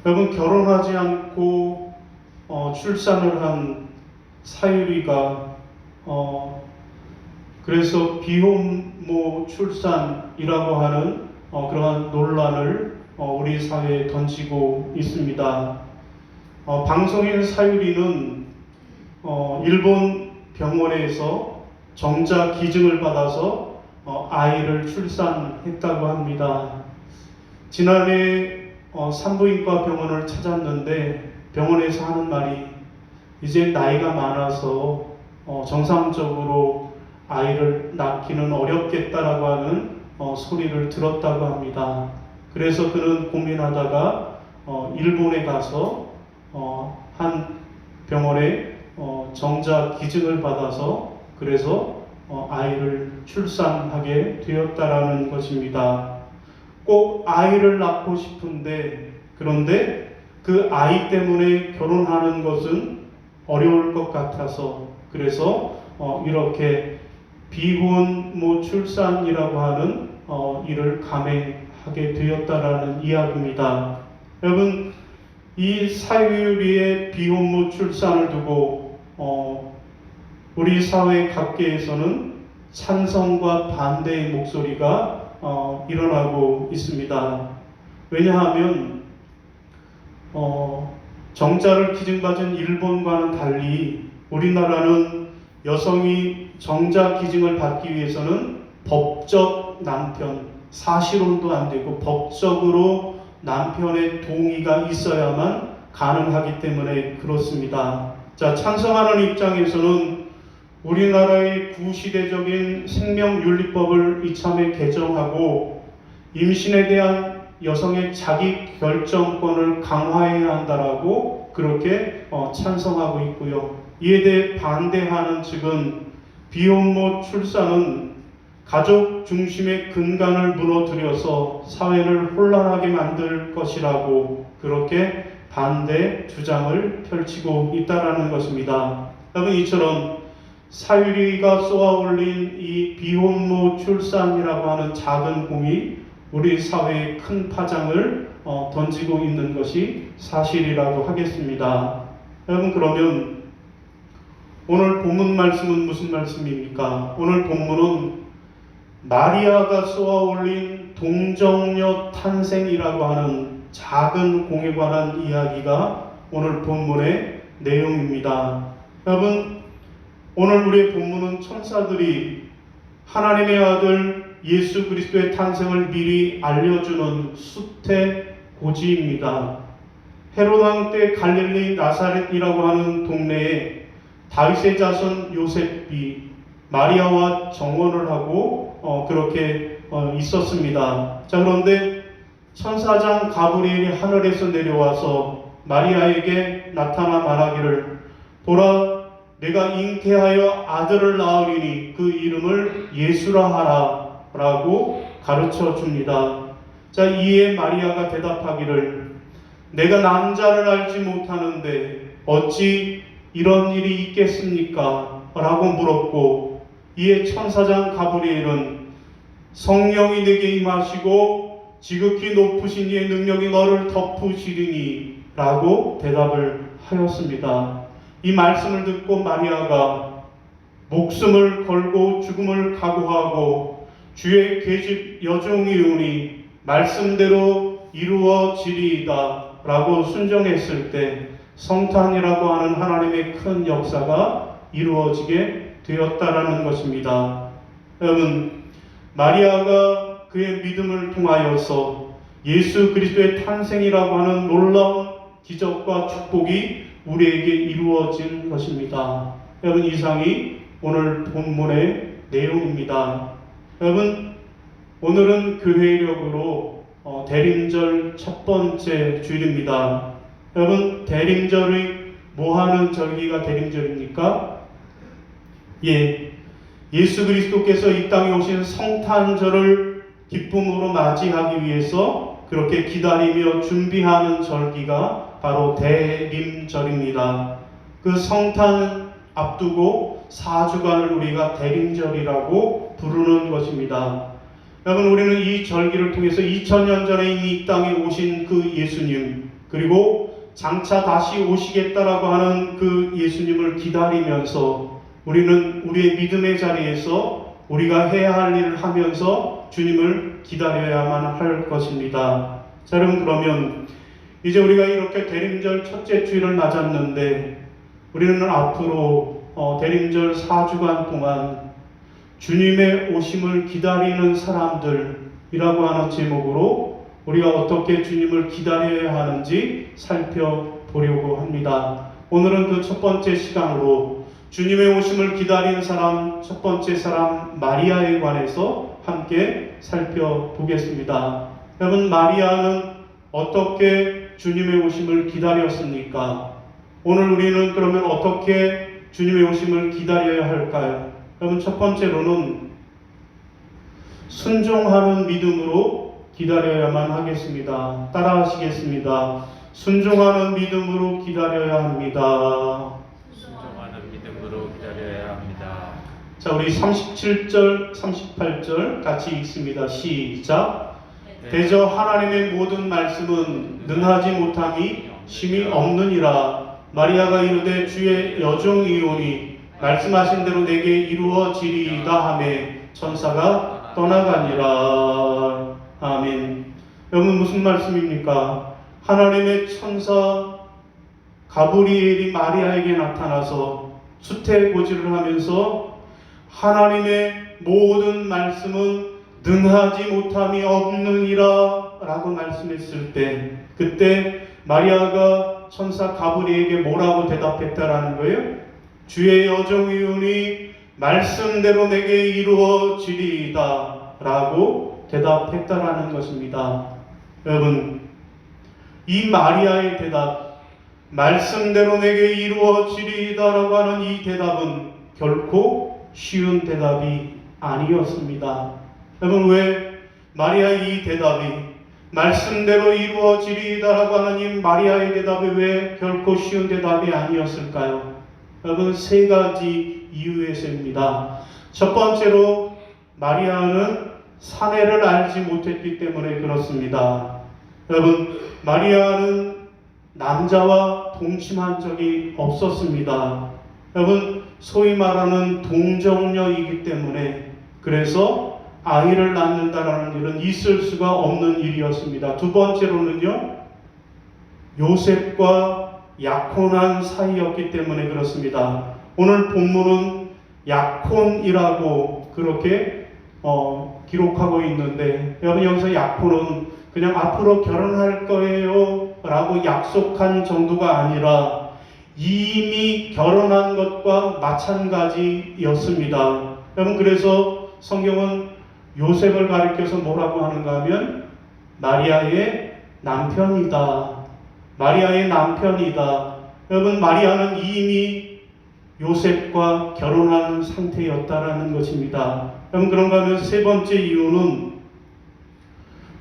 여러분, 결혼하지 않고 출산을 한 사유리가 그래서 비혼모 출산이라고 하는 그러한 논란을 우리 사회에 던지고 있습니다. 방송인 사유리는 일본 병원에서 정자 기증을 받아서 아이를 출산했다고 합니다. 지난해 산부인과 병원을 찾았는데 병원에서 하는 말이 이제 나이가 많아서 정상적으로 아이를 낳기는 어렵겠다라고 하는 소리를 들었다고 합니다. 그래서 그는 고민하다가 일본에 가서 한 병원에 정자 기증을 받아서 그래서 아이를 출산하게 되었다라는 것입니다. 꼭 아이를 낳고 싶은데 그런데 그 아이 때문에 결혼하는 것은 어려울 것 같아서 그래서 이렇게 비혼모 출산이라고 하는 일을 감행하게 되었다라는 이야기입니다. 여러분, 이 사유리의 비혼모 출산을 두고 우리 사회 각계에서는 찬성과 반대의 목소리가 일어나고 있습니다. 왜냐하면 정자를 기증받은 일본과는 달리 우리나라는 여성이 정자 기증을 받기 위해서는 법적 남편, 사실혼도 안 되고 법적으로 남편의 동의가 있어야만 가능하기 때문에 그렇습니다. 자, 찬성하는 입장에서는 우리나라의 구시대적인 생명윤리법을 이참에 개정하고 임신에 대한 여성의 자기 결정권을 강화해야 한다라고 그렇게 찬성하고 있고요. 이에 대해 반대하는 측은 비혼모 출산은 가족 중심의 근간을 무너뜨려서 사회를 혼란하게 만들 것이라고 그렇게 반대 주장을 펼치고 있다라는 것입니다. 여러분, 이처럼 사유리가 쏘아올린 이 비혼모 출산이라고 하는 작은 공이 우리 사회에 큰 파장을 던지고 있는 것이 사실이라고 하겠습니다. 여러분, 그러면 오늘 본문 말씀은 무슨 말씀입니까? 오늘 본문은 마리아가 쏘아올린 동정녀 탄생이라고 하는 작은 공에 관한 이야기가 오늘 본문의 내용입니다. 여러분, 오늘 우리의 본문은 천사들이 하나님의 아들 예수 그리스도의 탄생을 미리 알려주는 수태고지입니다. 헤롯 왕 때 갈릴리 나사렛이라고 하는 동네에 다윗의 자손 요셉이 마리아와 정혼을 하고 그렇게 있었습니다. 자, 그런데 천사장 가브리엘이 하늘에서 내려와서 마리아에게 나타나 말하기를 보라, 내가 잉태하여 아들을 낳으리니 그 이름을 예수라 하라 라고 가르쳐 줍니다. 자, 이에 마리아가 대답하기를 내가 남자를 알지 못하는데 어찌 이런 일이 있겠습니까? 라고 물었고, 이에 천사장 가브리엘은 성령이 내게 임하시고 지극히 높으신 이의 능력이 너를 덮으시리니 라고 대답을 하였습니다. 이 말씀을 듣고 마리아가 목숨을 걸고 죽음을 각오하고 주의 계집 여종이오니 말씀대로 이루어지리이다 라고 순종했을 때 성탄이라고 하는 하나님의 큰 역사가 이루어지게 되었다라는 것입니다. 여러분, 마리아가 그의 믿음을 통하여서 예수 그리스도의 탄생이라고 하는 놀라운 기적과 축복이 우리에게 이루어진 것입니다. 여러분, 이상이 오늘 본문의 내용입니다. 여러분, 오늘은 교회력으로 대림절 첫 번째 주일입니다. 여러분, 대림절의 뭐하는 절기가 대림절입니까? 예수 그리스도께서 이 땅에 오신 성탄절을 기쁨으로 맞이하기 위해서 그렇게 기다리며 준비하는 절기가 바로 대림절입니다. 그 성탄 앞두고 4주간을 우리가 대림절이라고 부르는 것입니다. 여러분, 우리는 이 절기를 통해서 2000년 전에 이미 이 땅에 오신 그 예수님, 그리고 장차 다시 오시겠다라고 하는 그 예수님을 기다리면서 우리는 우리의 믿음의 자리에서 우리가 해야 할 일을 하면서 주님을 기다려야만 할 것입니다. 자, 여러분, 그러면 이제 우리가 이렇게 대림절 첫째 주일을 맞았는데 우리는 앞으로 대림절 4주간 동안 주님의 오심을 기다리는 사람들이라고 하는 제목으로 우리가 어떻게 주님을 기다려야 하는지 살펴보려고 합니다. 오늘은 그 첫 번째 시간으로 주님의 오심을 기다리는 사람, 첫 번째 사람 마리아에 관해서 함께 살펴보겠습니다. 여러분, 마리아는 어떻게 주님의 오심을 기다렸습니까? 오늘 우리는 그러면 어떻게 주님의 오심을 기다려야 할까요? 여러분, 첫 번째로는 순종하는 믿음으로 기다려야만 하겠습니다. 따라하시겠습니다. 순종하는 믿음으로 기다려야 합니다. 순종하는 믿음으로 기다려야 합니다. 자, 우리 37절, 38절 같이 읽습니다. 시작. 대저 하나님의 모든 말씀은 능하지 못함이 심히 없느니라. 마리아가 이르되 주의 여종이오니 말씀하신 대로 내게 이루어지리이다 하매 천사가 떠나가니라. 아멘. 여러분, 무슨 말씀입니까? 하나님의 천사 가브리엘이 마리아에게 나타나서 수태고지를 하면서 하나님의 모든 말씀은 능하지 못함이 없느니라 라고 말씀했을 때, 그때 마리아가 천사 가브리엘에게 뭐라고 대답했다라는 거예요? 주의 여종이오니 말씀대로 내게 이루어지리이다 라고 대답했다라는 것입니다. 여러분, 이 마리아의 대답, 말씀대로 내게 이루어지리이다 라고 하는 이 대답은 결코 쉬운 대답이 아니었습니다. 여러분, 왜 마리아의 이 대답이 말씀대로 이루어지리이다 라고 하는 이 마리아의 대답이 왜 결코 쉬운 대답이 아니었을까요? 여러분, 세 가지 이유에서입니다. 첫 번째로 마리아는 사내를 알지 못했기 때문에 그렇습니다. 여러분, 마리아는 남자와 동침한 적이 없었습니다. 여러분, 소위 말하는 동정녀이기 때문에 그래서 아이를 낳는다라는 일은 있을 수가 없는 일이었습니다. 두 번째로는요, 요셉과 약혼한 사이였기 때문에 그렇습니다. 오늘 본문은 약혼이라고 그렇게 기록하고 있는데, 여러분, 여기서 약혼은 그냥 앞으로 결혼할 거예요 라고 약속한 정도가 아니라 이미 결혼한 것과 마찬가지였습니다. 여러분, 그래서 성경은 요셉을 가리켜서 뭐라고 하는가 하면 마리아의 남편이다. 마리아의 남편이다. 여러분, 마리아는 이미 요셉과 결혼한 상태였다라는 것입니다. 여러분, 그런가 하면 세 번째 이유는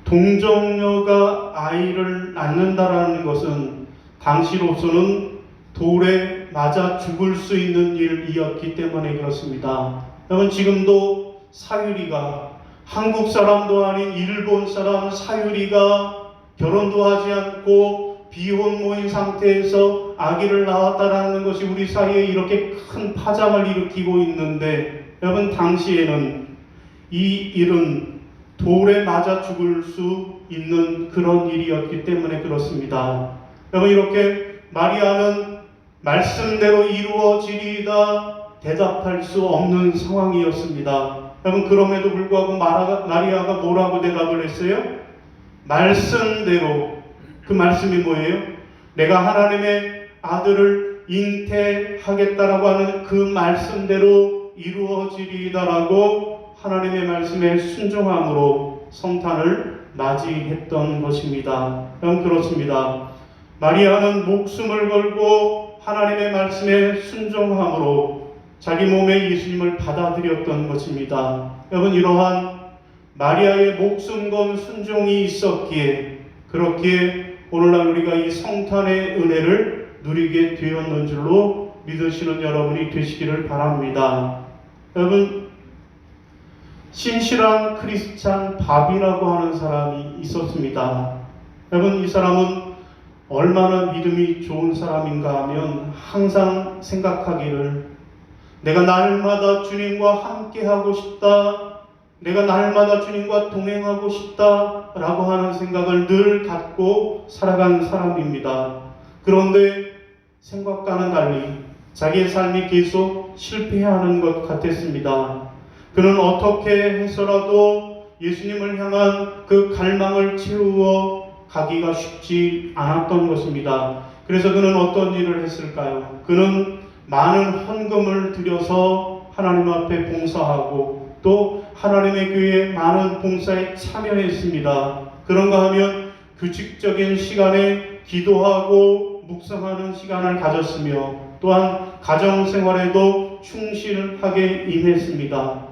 동정녀가 아이를 낳는다라는 것은 당시로서는 돌에 맞아 죽을 수 있는 일이었기 때문에 그렇습니다. 여러분, 지금도 사유리가, 한국 사람도 아닌 일본 사람 사유리가 결혼도 하지 않고 비혼모인 상태에서 아기를 낳았다라는 것이 우리 사이에 이렇게 큰 파장을 일으키고 있는데, 여러분, 당시에는 이 일은 돌에 맞아 죽을 수 있는 그런 일이었기 때문에 그렇습니다. 여러분, 이렇게 마리아는 말씀대로 이루어지리이다 대답할 수 없는 상황이었습니다. 여러분, 그럼에도 불구하고 마리아가 뭐라고 대답을 했어요? 말씀대로. 그 말씀이 뭐예요? 내가 하나님의 아들을 잉태하겠다라고 하는 그 말씀대로 이루어지리이다라고 하나님의 말씀에 순종함으로 성탄을 맞이했던 것입니다. 여러분, 그렇습니다. 마리아는 목숨을 걸고 하나님의 말씀에 순종함으로 자기 몸에 예수님을 받아들였던 것입니다. 여러분, 이러한 마리아의 목숨 건 순종이 있었기에, 그렇기에 오늘날 우리가 이 성탄의 은혜를 누리게 되었는 줄로 믿으시는 여러분이 되시기를 바랍니다. 여러분, 신실한 크리스찬 바비라고 하는 사람이 있었습니다. 여러분, 이 사람은 얼마나 믿음이 좋은 사람인가 하면 항상 생각하기를, 내가 날마다 주님과 함께하고 싶다, 내가 날마다 주님과 동행하고 싶다 라고 하는 생각을 늘 갖고 살아간 사람입니다. 그런데 생각과는 달리 자기의 삶이 계속 실패하는 것 같았습니다. 그는 어떻게 해서라도 예수님을 향한 그 갈망을 채우어 가기가 쉽지 않았던 것입니다. 그래서 그는 어떤 일을 했을까요? 그는 많은 헌금을 들여서 하나님 앞에 봉사하고 또 하나님의 교회에 많은 봉사에 참여했습니다. 그런가 하면 규칙적인 시간에 기도하고 묵상하는 시간을 가졌으며 또한 가정생활에도 충실하게 임했습니다.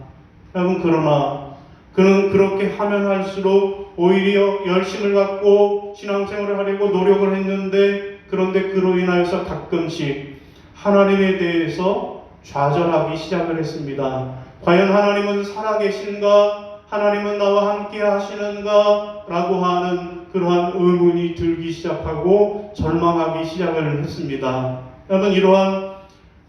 여러분, 그러나 그는 그렇게 하면 할수록 오히려 열심을 갖고 신앙생활을 하려고 노력을 했는데, 그런데 그로 인하여서 가끔씩 하나님에 대해서 좌절하기 시작을 했습니다. 과연 하나님은 살아계신가? 하나님은 나와 함께 하시는가? 라고 하는 그러한 의문이 들기 시작하고 절망하기 시작을 했습니다. 여러분, 이러한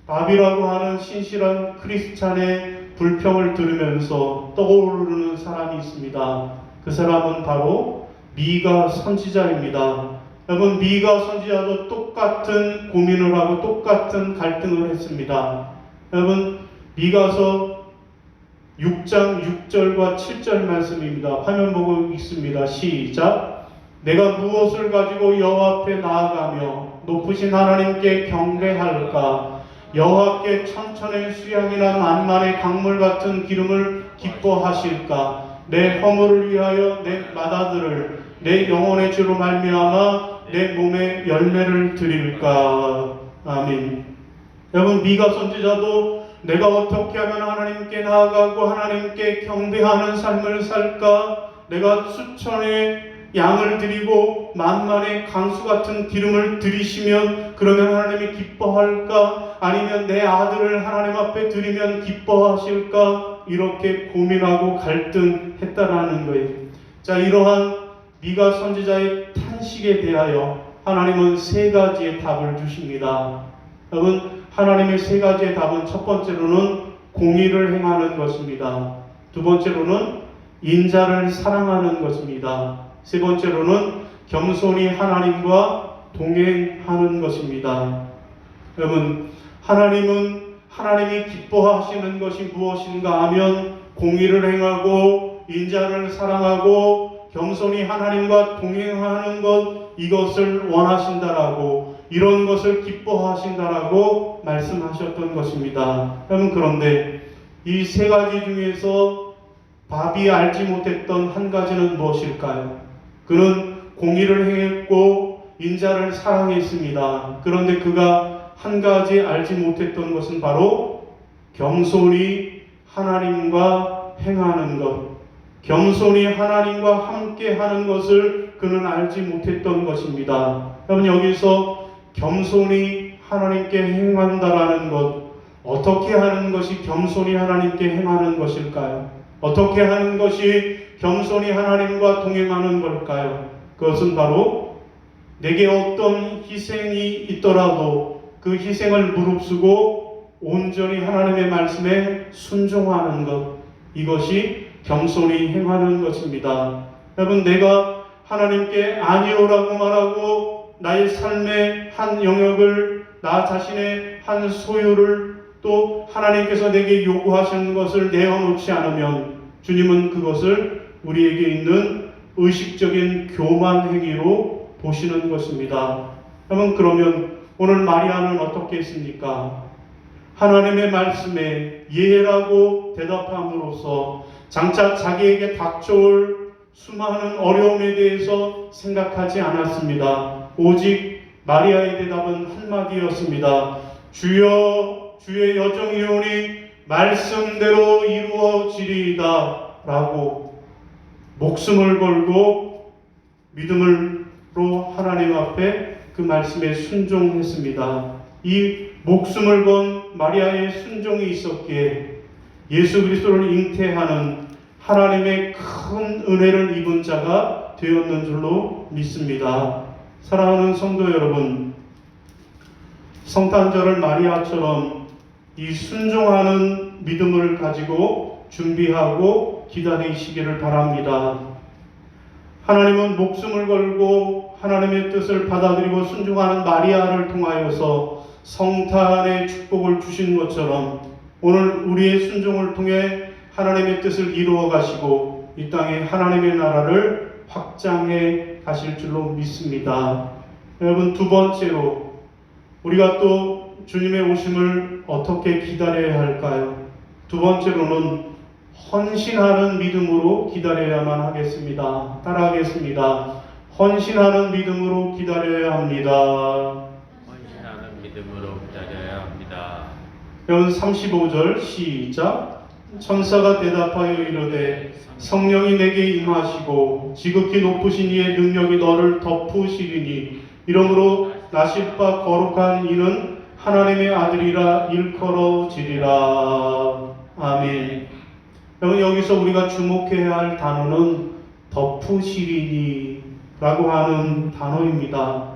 바비라고 하는 신실한 크리스찬의 불평을 들으면서 떠오르는 사람이 있습니다. 그 사람은 바로 미가 선지자입니다. 여러분, 미가 선지자도 똑같은 고민을 하고 똑같은 갈등을 했습니다. 여러분, 미가서 6장 6절과 7절 말씀입니다. 화면 보고 읽습니다. 시작. 내가 무엇을 가지고 여호와 앞에 나아가며 높으신 하나님께 경배할까? 여호와께 천천의 수양이나 만만의 강물 같은 기름을 기뻐하실까? 내 허물을 위하여 내 맏아들을 내 영혼의 주로 말미암아 내 몸에 열매를 드릴까? 아멘. 여러분, 미가 선지자도 내가 어떻게 하면 하나님께 나아가고 하나님께 경배하는 삶을 살까? 내가 수천의 양을 드리고 만만의 강수 같은 기름을 드리시면 그러면 하나님이 기뻐할까? 아니면 내 아들을 하나님 앞에 드리면 기뻐하실까? 이렇게 고민하고 갈등했다라는 거예요. 자, 이러한 미가 선지자의 탄식에 대하여 하나님은 세 가지의 답을 주십니다. 여러분, 하나님의 세 가지의 답은 첫 번째로는 공의를 행하는 것입니다. 두 번째로는 인자를 사랑하는 것입니다. 세 번째로는 겸손히 하나님과 동행하는 것입니다. 여러분, 하나님이 기뻐하시는 것이 무엇인가 하면 공의를 행하고 인자를 사랑하고 겸손히 하나님과 동행하는 것, 이것을 원하신다라고, 이런 것을 기뻐하신다라고 말씀하셨던 것입니다. 여러분, 그런데 이 세 가지 중에서 바비 알지 못했던 한 가지는 무엇일까요? 그는 공의를 행했고 인자를 사랑했습니다. 그런데 그가 한 가지 알지 못했던 것은 바로 겸손히 하나님과 행하는 것, 겸손히 하나님과 함께 하는 것을 그는 알지 못했던 것입니다. 여러분, 여기서 겸손히 하나님께 행한다라는 것, 어떻게 하는 것이 겸손히 하나님께 행하는 것일까요? 어떻게 하는 것이 겸손히 하나님과 동행하는 걸까요? 그것은 바로 내게 어떤 희생이 있더라도 그 희생을 무릅쓰고 온전히 하나님의 말씀에 순종하는 것, 이것이 겸손히 행하는 것입니다. 여러분, 내가 하나님께 아니오라고 말하고 나의 삶의 한 영역을, 나 자신의 한 소유를 또 하나님께서 내게 요구하시는 것을 내어놓지 않으면 주님은 그것을 우리에게 있는 의식적인 교만 행위로 보시는 것입니다. 여러분, 그러면 오늘 마리아는 어떻게 했습니까? 하나님의 말씀에 예라고 대답함으로써 장차 자기에게 닥쳐올 수많은 어려움에 대해서 생각하지 않았습니다. 오직 마리아의 대답은 한마디였습니다. 주여, 주의 여정이오니 말씀대로 이루어지리이다 라고 목숨을 걸고 믿음으로 하나님 앞에 그 말씀에 순종했습니다. 이 목숨을 건 마리아의 순종이 있었기에 예수 그리스도를 잉태하는 하나님의 큰 은혜를 입은 자가 되었는 줄로 믿습니다. 사랑하는 성도 여러분, 성탄절을 마리아처럼 이 순종하는 믿음을 가지고 준비하고 기다리시기를 바랍니다. 하나님은 목숨을 걸고 하나님의 뜻을 받아들이고 순종하는 마리아를 통하여서 성탄의 축복을 주신 것처럼 오늘 우리의 순종을 통해 하나님의 뜻을 이루어 가시고 이 땅에 하나님의 나라를 확장해 가실 줄로 믿습니다. 여러분, 두 번째로 우리가 또 주님의 오심을 어떻게 기다려야 할까요? 두 번째로는 헌신하는 믿음으로 기다려야만 하겠습니다. 따라하겠습니다. 헌신하는 믿음으로 기다려야 합니다. 헌신하는 믿음으로 기다려야 합니다. 여러분, 35절 시작. 천사가 대답하여 이르되 성령이 내게 임하시고 지극히 높으신 이의 능력이 너를 덮으시리니 이러므로 나실 바 거룩한 이는 하나님의 아들이라 일컬어지리라. 아멘. 여러분, 여기서 우리가 주목해야 할 단어는 덮으시리니 라고 하는 단어입니다.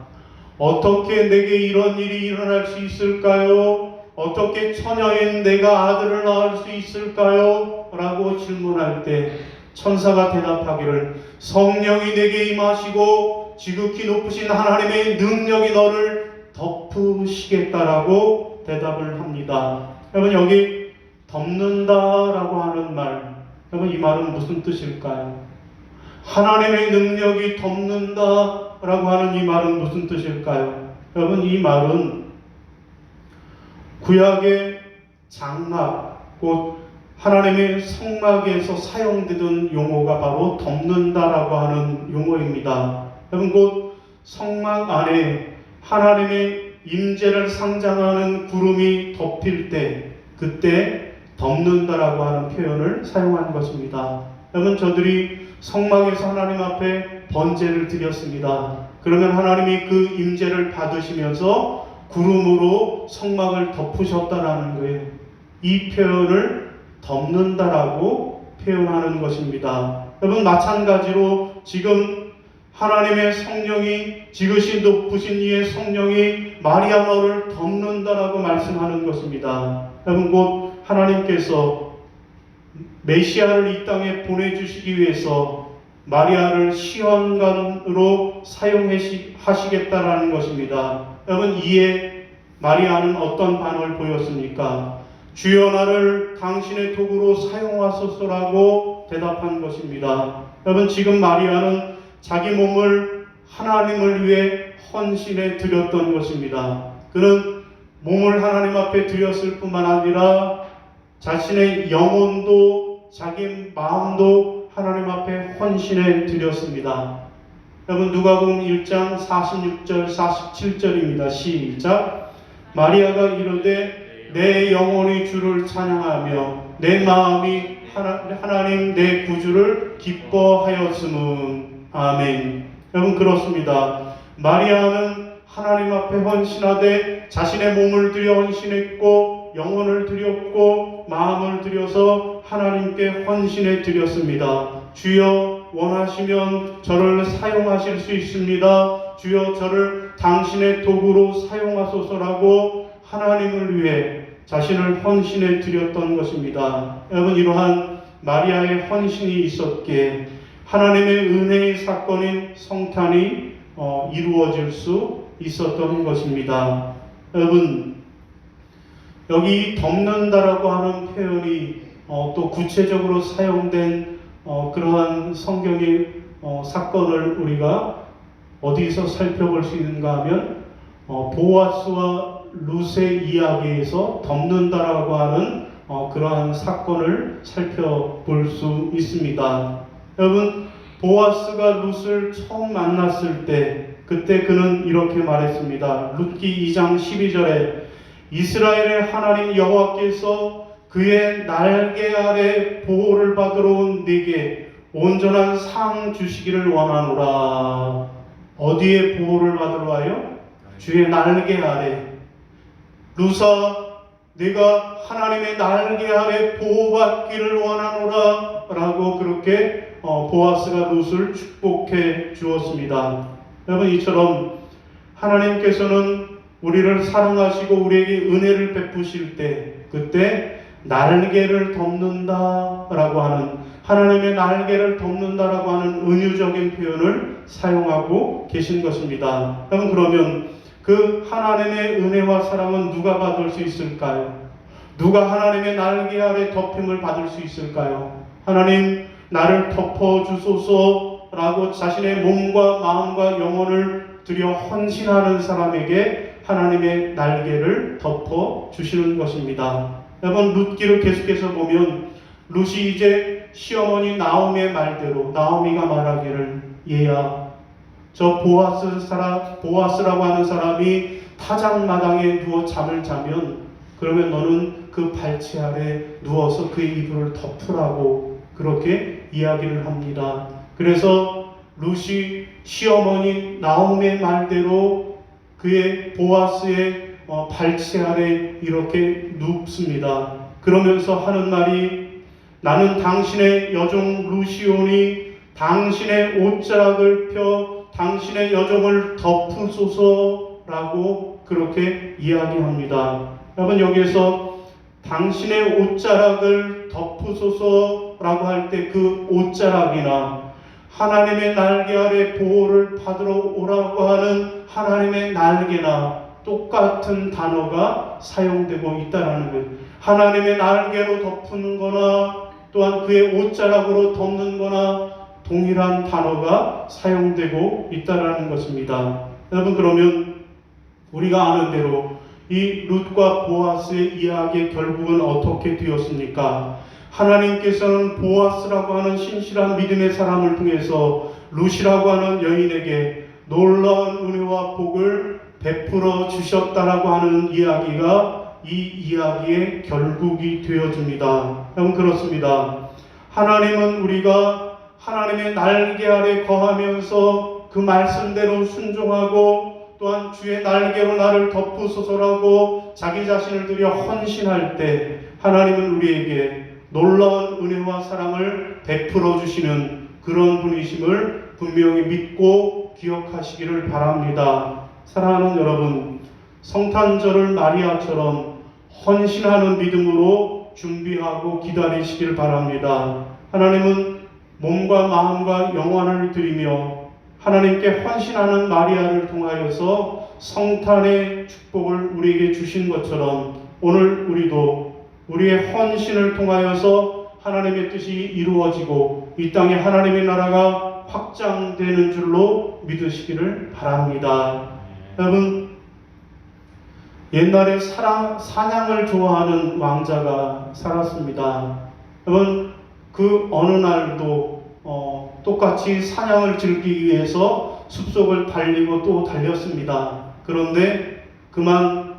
어떻게 내게 이런 일이 일어날 수 있을까요? 어떻게 처녀인 내가 아들을 낳을 수 있을까요? 라고 질문할 때 천사가 대답하기를 성령이 내게 임하시고 지극히 높으신 하나님의 능력이 너를 덮으시겠다라고 대답을 합니다. 여러분, 여기 덮는다라고 하는 말, 여러분, 이 말은 무슨 뜻일까요? 하나님의 능력이 덮는다라고 하는 이 말은 무슨 뜻일까요? 여러분, 이 말은 구약의 장막, 곧 하나님의 성막에서 사용되던 용어가 바로 덮는다라고 하는 용어입니다. 여러분, 곧 성막 안에 하나님의 임재를 상징하는 구름이 덮일 때 그때 덮는다라고 하는 표현을 사용한 것입니다. 여러분, 저들이 성막에서 하나님 앞에 번제를 드렸습니다. 그러면 하나님이 그 임재를 받으시면서 구름으로 성막을 덮으셨다라는 거예요. 이 표현을 덮는다라고 표현하는 것입니다. 여러분, 마찬가지로 지금 하나님의 성령이 지극히 높으신 이의 성령이 마리아 너를 덮는다라고 말씀하는 것입니다. 여러분, 곧 하나님께서 메시아를 이 땅에 보내주시기 위해서 마리아를 시험관으로 사용하시겠다라는 것입니다. 여러분, 이에 마리아는 어떤 반응을 보였습니까? 주여 나를 당신의 도구로 사용하소서라고 대답한 것입니다. 여러분, 지금 마리아는 자기 몸을 하나님을 위해 헌신해 드렸던 것입니다. 그는 몸을 하나님 앞에 드렸을 뿐만 아니라 자신의 영혼도 자기 마음도 하나님 앞에 헌신해 드렸습니다. 여러분, 누가복음 1장 46절 47절입니다. 시작. 마리아가 이르되 내 영혼이 주를 찬양하며 내 마음이 하나님 내 구주를 기뻐하였음은. 아멘. 여러분, 그렇습니다. 마리아는 하나님 앞에 헌신하되 자신의 몸을 들여 헌신했고 영혼을 드렸고 마음을 들여서 하나님께 헌신해 드렸습니다. 주여 원하시면 저를 사용하실 수 있습니다. 주여 저를 당신의 도구로 사용하소서라고 하나님을 위해 자신을 헌신해 드렸던 것입니다. 여러분, 이러한 마리아의 헌신이 있었기에 하나님의 은혜의 사건인 성탄이 이루어질 수 있었던 것입니다. 여러분, 여기 덮는다라고 하는 표현이 또 구체적으로 사용된 그러한 성경의 사건을 우리가 어디서 살펴볼 수 있는가 하면 보아스와 룻의 이야기에서 덮는다라고 하는 그러한 사건을 살펴볼 수 있습니다. 여러분, 보아스가 룻을 처음 만났을 때 그때 그는 이렇게 말했습니다. 룻기 2장 12절에 이스라엘의 하나님 여호와께서 그의 날개 아래 보호를 받으러 온 네게 온전한 상 주시기를 원하노라. 어디에 보호를 받으러 와요? 주의 날개 아래. 룻아, 내가 하나님의 날개 아래 보호받기를 원하노라 라고 그렇게 보아스가 룻을 축복해 주었습니다. 여러분, 이처럼 하나님께서는 우리를 사랑하시고 우리에게 은혜를 베푸실 때 그때 날개를 덮는다 라고 하는, 하나님의 날개를 덮는다라고 하는 은유적인 표현을 사용하고 계신 것입니다. 그러면 그 하나님의 은혜와 사랑은 누가 받을 수 있을까요? 누가 하나님의 날개 아래 덮임을 받을 수 있을까요? 하나님, 나를 덮어주소서라고 자신의 몸과 마음과 영혼을 들여 헌신하는 사람에게 하나님의 날개를 덮어주시는 것입니다. 여러분, 룻기를 계속해서 보면 룻이 이제 시어머니 나오미의 말대로, 나오미가 말하기를, 얘야, 저 보아스라고 하는 사람이 타작마당에 누워 잠을 자면 그러면 너는 그 발치 아래 누워서 그의 이불을 덮으라고 그렇게 이야기를 합니다. 그래서 룻이 시어머니 나오미의 말대로 그의 보아스의 발치 아래 이렇게 눕습니다. 그러면서 하는 말이, 나는 당신의 여종 룻이오니 당신의 옷자락을 펴 당신의 여종을 덮으소서라고 그렇게 이야기합니다. 여러분, 여기에서 당신의 옷자락을 덮으소서라고 할 때 그 옷자락이나 하나님의 날개 아래 보호를 받으러 오라고 하는 하나님의 날개나 똑같은 단어가 사용되고 있다는 것. 하나님의 날개로 덮는 거나 또한 그의 옷자락으로 덮는 거나 동일한 단어가 사용되고 있다는 것입니다. 여러분, 그러면 우리가 아는 대로 이 룻과 보아스의 이야기의 결국은 어떻게 되었습니까? 하나님께서는 보아스라고 하는 신실한 믿음의 사람을 통해서 룻이라고 하는 여인에게 놀라운 은혜와 복을 베풀어 주셨다라고 하는 이야기가 이 이야기의 결국이 되어집니다. 여러분, 그렇습니다. 하나님은 우리가 하나님의 날개 아래 거하면서 그 말씀대로 순종하고 또한 주의 날개로 나를 덮으소서라고 자기 자신을 들여 헌신할 때 하나님은 우리에게 놀라운 은혜와 사랑을 베풀어 주시는 그런 분이심을 분명히 믿고 기억하시기를 바랍니다. 사랑하는 여러분, 성탄절을 마리아처럼 헌신하는 믿음으로 준비하고 기다리시길 바랍니다. 하나님은 몸과 마음과 영혼을 드리며 하나님께 헌신하는 마리아를 통하여서 성탄의 축복을 우리에게 주신 것처럼 오늘 우리도 우리의 헌신을 통하여서 하나님의 뜻이 이루어지고 이 땅에 하나님의 나라가 확장되는 줄로 믿으시기를 바랍니다. 여러분, 옛날에 사냥을 좋아하는 왕자가 살았습니다. 여러분, 그 어느 날도 똑같이 사냥을 즐기기 위해서 숲속을 달리고 또 달렸습니다. 그런데 그만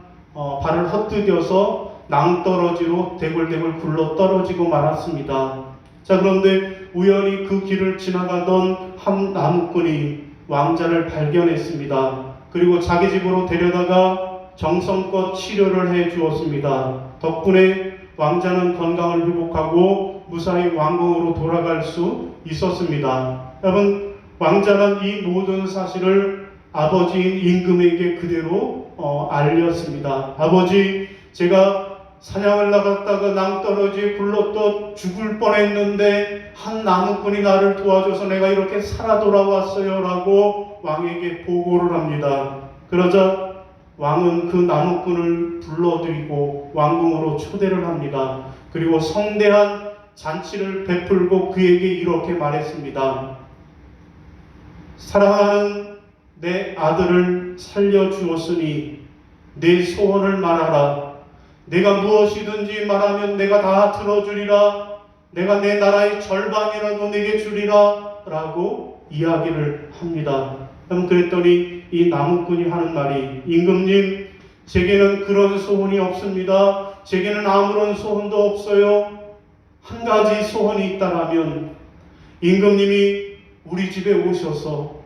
발을 헛디뎌서 낭떠러지로 대굴대굴 굴러 떨어지고 말았습니다. 자, 그런데 우연히 그 길을 지나가던 한 나무꾼이 왕자를 발견했습니다. 그리고 자기 집으로 데려다가 정성껏 치료를 해 주었습니다. 덕분에 왕자는 건강을 회복하고 무사히 왕궁으로 돌아갈 수 있었습니다. 여러분, 왕자는 이 모든 사실을 아버지인 임금에게 그대로 알렸습니다. 아버지, 제가 사냥을 나갔다가 낭떠러지에 굴러 죽을 뻔했는데 한 나무꾼이 나를 도와줘서 내가 이렇게 살아 돌아왔어요 라고 왕에게 보고를 합니다. 그러자 왕은 그 나무꾼을 불러들이고 왕궁으로 초대를 합니다. 그리고 성대한 잔치를 베풀고 그에게 이렇게 말했습니다. 사랑하는 내 아들을 살려주었으니 내 소원을 말하라. 내가 무엇이든지 말하면 내가 다 들어주리라. 내가 내 나라의 절반이라도 내게 주리라 라고 이야기를 합니다. 그랬더니 이 나무꾼이 하는 말이, 임금님, 제게는 그런 소원이 없습니다. 제게는 아무런 소원도 없어요. 한 가지 소원이 있다라면 임금님이 우리 집에 오셔서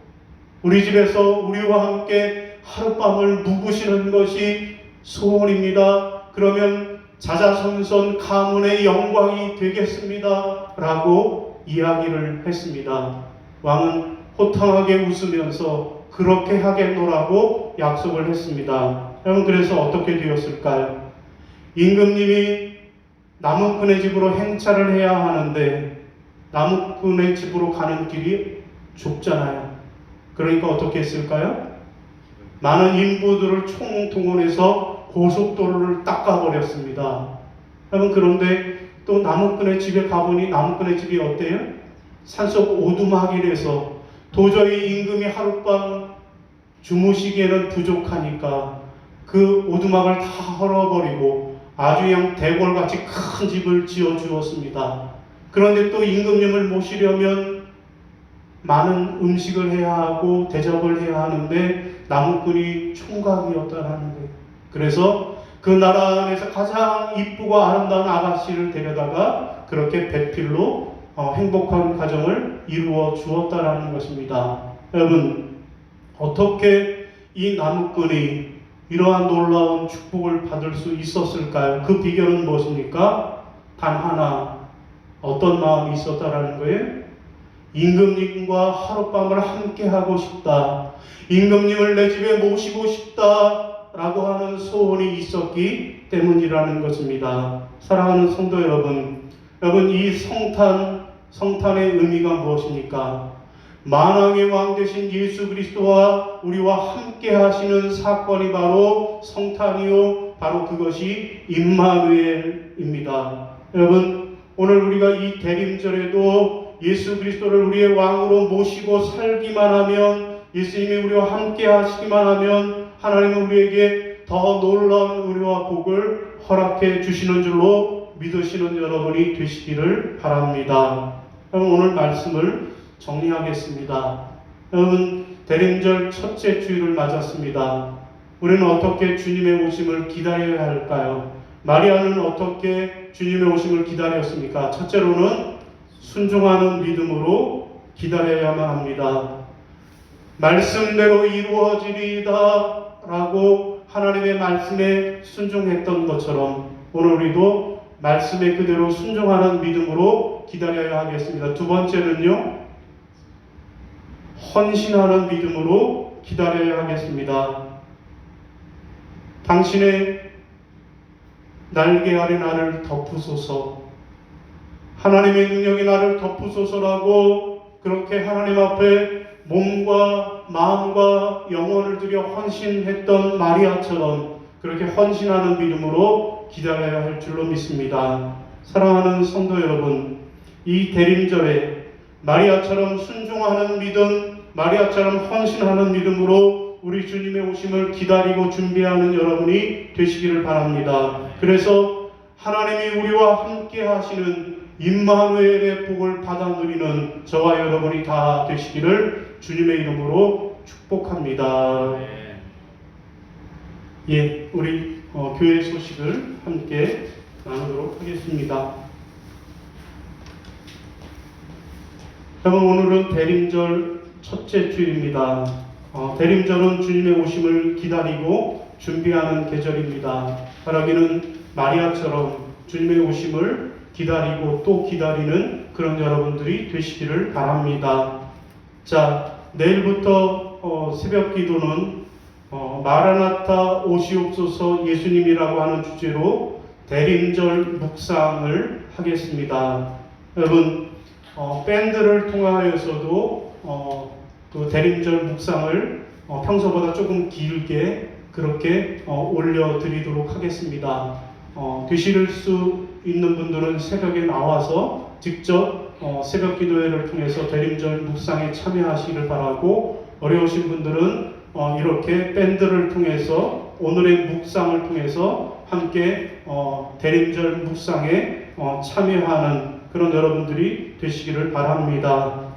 우리 집에서 우리와 함께 하룻밤을 묵으시는 것이 소원입니다. 그러면 자자손손 가문의 영광이 되겠습니다 라고 이야기를 했습니다. 왕은 호탕하게 웃으면서 그렇게 하겠노라고 약속을 했습니다. 여러분, 그래서 어떻게 되었을까요? 임금님이 나무꾼의 집으로 행차를 해야 하는데 나무꾼의 집으로 가는 길이 좁잖아요. 그러니까 어떻게 했을까요? 많은 인부들을 총동원해서 고속도로를 닦아버렸습니다. 여러분, 그런데 또 나무꾼의 집에 가보니 나무꾼의 집이 어때요? 산속 오두막이라서 도저히 임금이 하룻밤 주무시기에는 부족하니까 그 오두막을 다 헐어버리고 아주 그냥 대궐같이 큰 집을 지어 주었습니다. 그런데 또 임금님을 모시려면 많은 음식을 해야 하고 대접을 해야 하는데 나무꾼이 총각이었다라는 거예요. 그래서 그 나라 안에서 가장 이쁘고 아름다운 아가씨를 데려다가 그렇게 배필로 행복한 가정을 이루어 주었다라는 것입니다. 여러분, 어떻게 이 나무꾼이 이러한 놀라운 축복을 받을 수 있었을까요? 그 비결은 무엇입니까? 단 하나, 어떤 마음이 있었다라는 거예요? 임금님과 하룻밤을 함께 하고 싶다. 임금님을 내 집에 모시고 싶다. 라고 하는 소원이 있었기 때문이라는 것입니다. 사랑하는 성도 여러분, 이 성탄의 의미가 무엇입니까? 만왕의 왕 되신 예수 그리스도와 우리와 함께 하시는 사건이 바로 성탄이요, 바로 그것이 임마누엘입니다. 여러분, 오늘 우리가 이 대림절에도 예수 그리스도를 우리의 왕으로 모시고 살기만 하면, 예수님이 우리와 함께 하시기만 하면 하나님은 우리에게 더 놀라운 은혜와 복을 허락해 주시는 줄로 믿으시는 여러분이 되시기를 바랍니다. 여러분, 오늘 말씀을 정리하겠습니다. 여러분, 대림절 첫째 주일을 맞았습니다. 우리는 어떻게 주님의 오심을 기다려야 할까요? 마리아는 어떻게 주님의 오심을 기다렸습니까? 첫째로는 순종하는 믿음으로 기다려야만 합니다. 말씀대로 이루어지리이다 라고 하나님의 말씀에 순종했던 것처럼 오늘 우리도 말씀에 그대로 순종하는 믿음으로 기다려야 하겠습니다. 두 번째는요, 헌신하는 믿음으로 기다려야 하겠습니다. 당신의 날개 아래 나를 덮으소서, 하나님의 능력이 나를 덮으소서라고 그렇게 하나님 앞에 몸과 마음과 영혼을 들여 헌신했던 마리아처럼 그렇게 헌신하는 믿음으로 기다려야 할 줄로 믿습니다. 사랑하는 성도 여러분, 이 대림절에 마리아처럼 순종하는 믿음, 마리아처럼 헌신하는 믿음으로 우리 주님의 오심을 기다리고 준비하는 여러분이 되시기를 바랍니다. 그래서 하나님이 우리와 함께 하시는 임마누엘의 복을 받아 누리는 저와 여러분이 다 되시기를 주님의 이름으로 축복합니다. 예, 우리 교회 소식을 함께 나누도록 하겠습니다. 여러분, 오늘은 대림절 첫째 주일입니다. 대림절은 주님의 오심을 기다리고 준비하는 계절입니다. 바라기는 마리아처럼 주님의 오심을 기다리고 또 기다리는 그런 여러분들이 되시기를 바랍니다. 자, 내일부터 새벽 기도는 마라나타 오시옵소서 예수님이라고 하는 주제로 대림절 묵상을 하겠습니다. 여러분, 밴드를 통하여서도 그 대림절 묵상을 평소보다 조금 길게 그렇게 올려드리도록 하겠습니다. 되실 수 있는 분들은 새벽에 나와서 직접 새벽 기도회를 통해서 대림절 묵상에 참여하시기를 바라고, 어려우신 분들은 이렇게 밴드를 통해서 오늘의 묵상을 통해서 함께 대림절 묵상에 참여하는 그런 여러분들이 되시기를 바랍니다.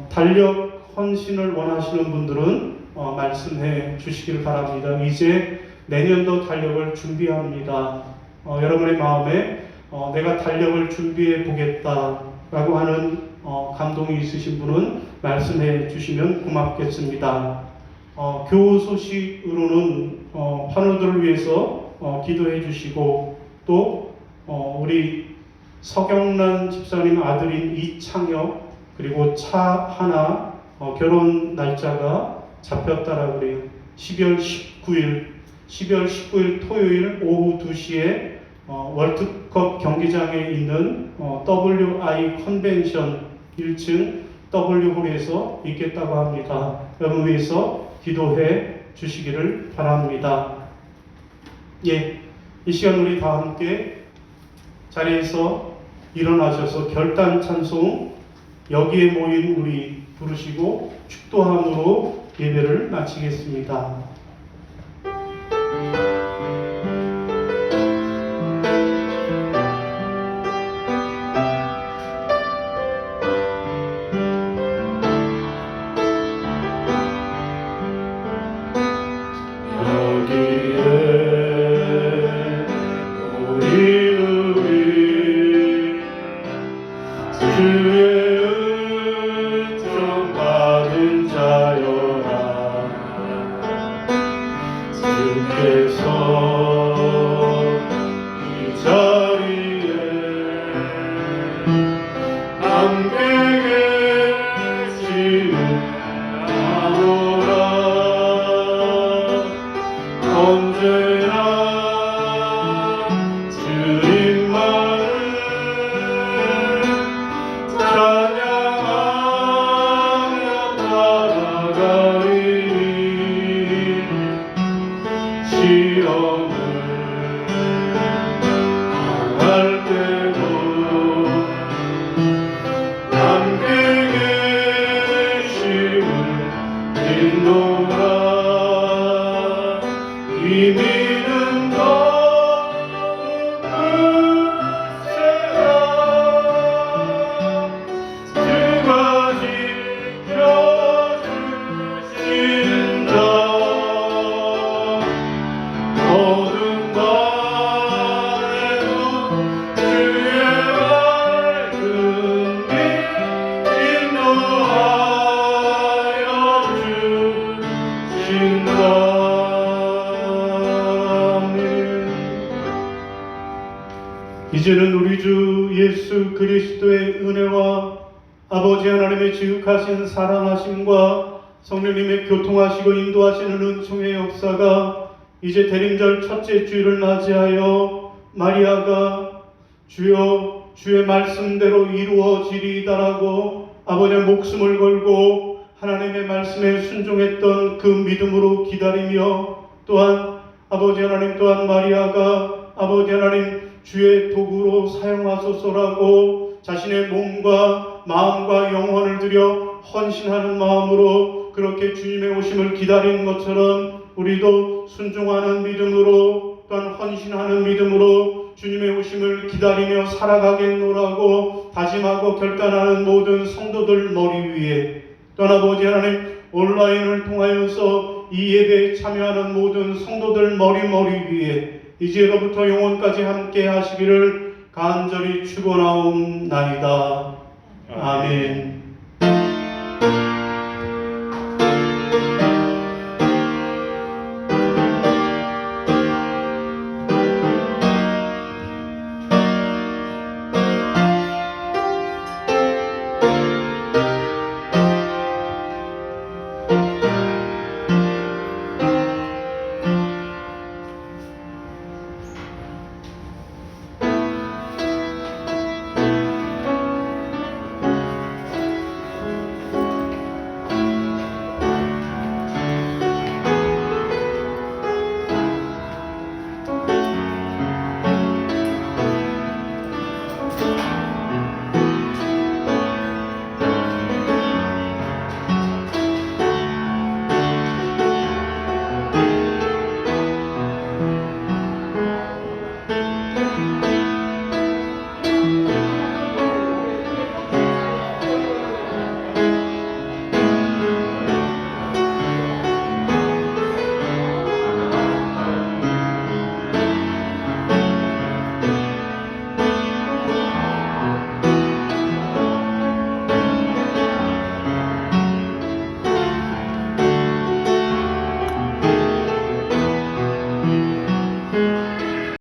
달력 헌신을 원하시는 분들은 말씀해 주시기를 바랍니다. 이제 내년도 달력을 준비합니다. 여러분의 마음에 내가 달력을 준비해 보겠다라고 하는 감동이 있으신 분은 말씀해 주시면 고맙겠습니다. 교우 소식으로는 환우들을 위해서 기도해 주시고, 또 우리 서경란 집사님 아들인 이창혁, 그리고 차 하나 결혼 날짜가 잡혔다라고 그래요. 12월 19일 토요일 오후 2시에 월드컵 경기장에 있는 WI 컨벤션 1층 W홀에서 있겠다고 합니다. 여러분 위해서 기도해 주시기를 바랍니다. 예, 이 시간 우리 다 함께 자리에서 일어나셔서 결단 찬송 여기에 모인 우리 부르시고 축도함으로 예배를 마치겠습니다. 이제는 우리 주 예수 그리스도의 은혜와 아버지 하나님의 지극하신 사랑하심과 성령님의 교통하시고 인도하시는 은총의 역사가 이제 대림절 첫째 주일을 맞이하여 마리아가 주여 주의 말씀대로 이루어지리이다라고 아버지의 목숨을 걸고 하나님의 말씀에 순종했던 그 믿음으로 기다리며, 또한 아버지 하나님 또한 마리아가 아버지 하나님 주의 도구로 사용하소서라고 자신의 몸과 마음과 영혼을 들여 헌신하는 마음으로 그렇게 주님의 오심을 기다린 것처럼 우리도 순종하는 믿음으로 또한 헌신하는 믿음으로 주님의 오심을 기다리며 살아가겠노라고 다짐하고 결단하는 모든 성도들 머리 위에, 또한 아버지 하나님 온라인을 통하여서 이 예배에 참여하는 모든 성도들 머리 위에 이제로부터 영원까지 함께 하시기를 간절히 축원하옵나이다. 아멘.